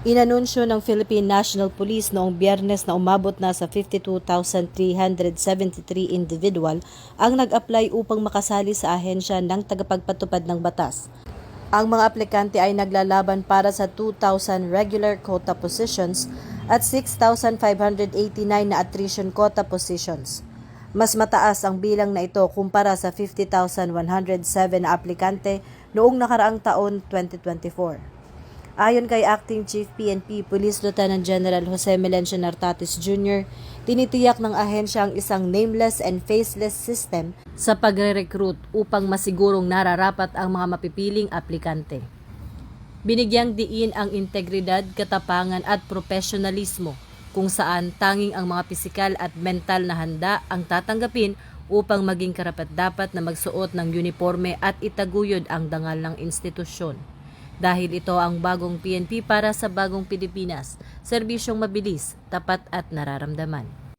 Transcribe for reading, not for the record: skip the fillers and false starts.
Inanunsyo ng Philippine National Police noong Biyernes na umabot na sa 52,373 individual ang nag-apply upang makasali sa ahensya ng tagapagpatupad ng batas. Ang mga aplikante ay naglalaban para sa 2,000 regular quota positions at 6,589 na attrition quota positions. Mas mataas ang bilang na ito kumpara sa 50,107 na aplikante noong nakaraang taon 2024. Ayon kay Acting Chief PNP Police Lieutenant General Jose Melencio Nartatis Jr., tinitiyak ng ahensya ang isang nameless and faceless system sa pagre-recruit upang masigurong nararapat ang mga mapipiling aplikante. Binigyang diin ang integridad, katapangan at profesionalismo kung saan tanging ang mga pisikal at mental na handa ang tatanggapin upang maging karapat-dapat na magsuot ng uniforme at itaguyod ang dangal ng institusyon. Dahil ito ang bagong PNP para sa bagong Pilipinas, serbisyong mabilis, tapat at nararamdaman.